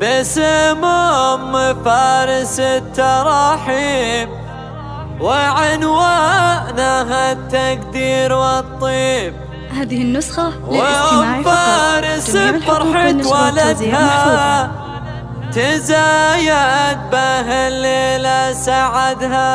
باسم أم فارس التراحيب، وعنوانها التقدير والطيب. هذه النسخة للاستماع فقط. فارس بفرحة ولدها تزايد به الليلة سعدها.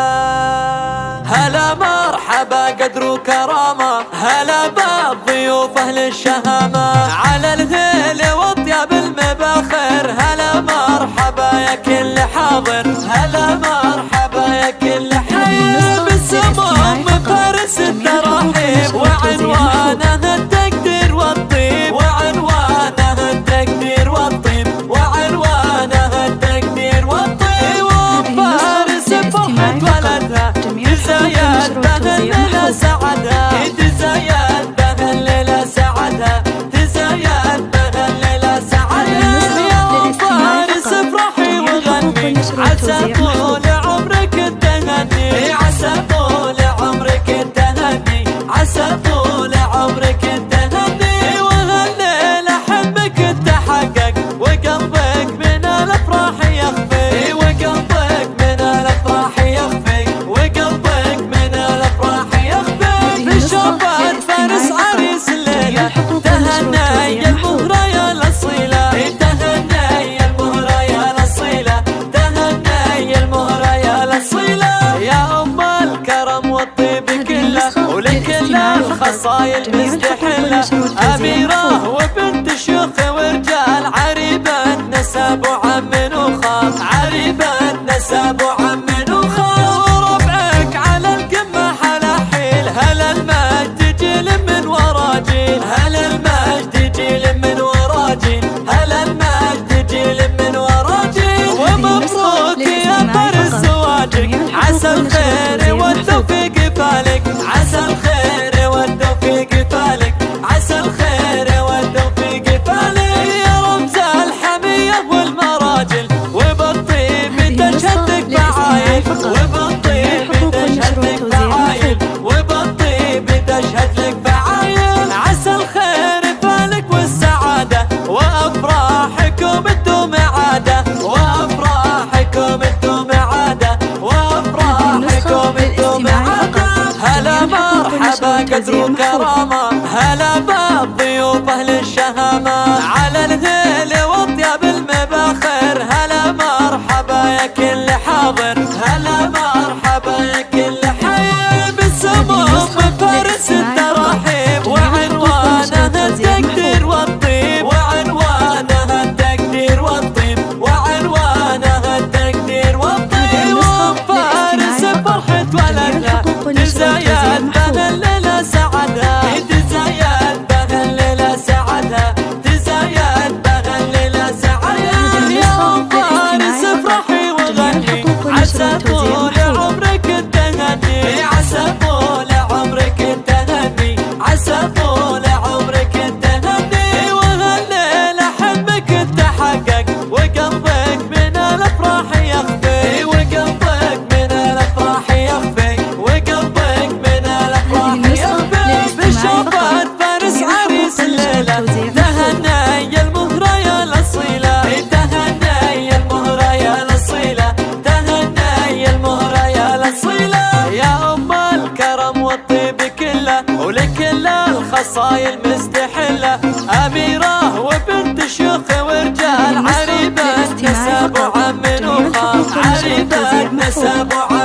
هلا مرحبا قدر وكرامة، هلا بالضيوف أهل الشهامة، على الهيل وطياب المباخر. هلا مرحبا يا كل حاضر، هلا مرحبا يا كل حي. باسم أم فارس التراحيب، وعنوانها التقدير والطيب، وعنوانها التقدير والطيب، وعنوانها التقدير والطيب. وفارس بفرحة ولدها تزايد به الليلة سعدها، تزايد به الليلة سعدها، تزايد به الليلة سعدها. يا فارس افرحي وغني، عسى طول عمرك التهني، عسى طول عمرك التهني، عسى طول عمرك التهني. وهالليلة حلمك تحقق، وقلبك من الافراح يخفي، وقلبك من الافراح يخفي، وقلبك من الافراح يخفي. بشوفات فارس عريس الليلة، تهني المهرة يا الاصيلة، تهني المهرة يا الاصيلة، تهني المهرة يا الاصيلة. يا ام الكرم والطيب كله، ولكل الخصايل مستحلة، أميرة وبنت شيوخ ورجال، عريبة نسب وعم وخال، عريبة نسب وعم وخال. وربعك على القمة حلاحيل، هلا المجد جيل من ورا جيل، هلا المجد جيل من ورا جيل، هلا المجد جيل من ورا جيل. ومبروك يا فارس زواجك، عسى الخير والتوفيق فالك، عسى الخير والتوفيق فالك، عسى الخير والتوفيق فالك. يا رمز الحمية والمراجل، وبالطيب تشهد لك فعايل، وبالطيب تشهد لك فعايل، وبالطيب تشهد لك فعايل. عسى الخير فالك والسعادة، وأفراحكم تدوم عادة، وأفراحكم تدوم عادة، وأفراحكم تدوم عادة. هلا مرحبا قدر وكرامة، هلا بالضيوف أهل الشهامة، على الهيل وطياب المباخر. هلا مرحبا يا كل حاضر، هلا مرحبا يا كل حي. باسم أم فارس التراحيب، وعنوانها التقدير والطيب، وعنوانها التقدير والطيب، وعنوانها التقدير والطيب. وفارس بفرحة ولدها تزايد به الليلة سعدها، تزايد به الليلة سعدها، تزايد به الليلة سعدها. يا فارس افرحي وغني، عسى طول عمرك التهني، عسى طول عمرك التهني، عسى طول عمرك التهني. وهالليلة حلمك تحقق، وقلبك من الافراح يخفي، وقلبك من الافراح يخفي، وقلبك من الافراح يخفي. بشوفات فارس عريس الليلة، تهني المهرة يا الاصيلة، تهني المهرة يا الاصيلة، تهني المهرة يا الاصيلة. يا ام الكرم والطيب كله، ولكل الخصايل مستحلة، أميرة وبنت شيوخ ورجال، عريبة نسب وعم وخال، عريبة نسب وعم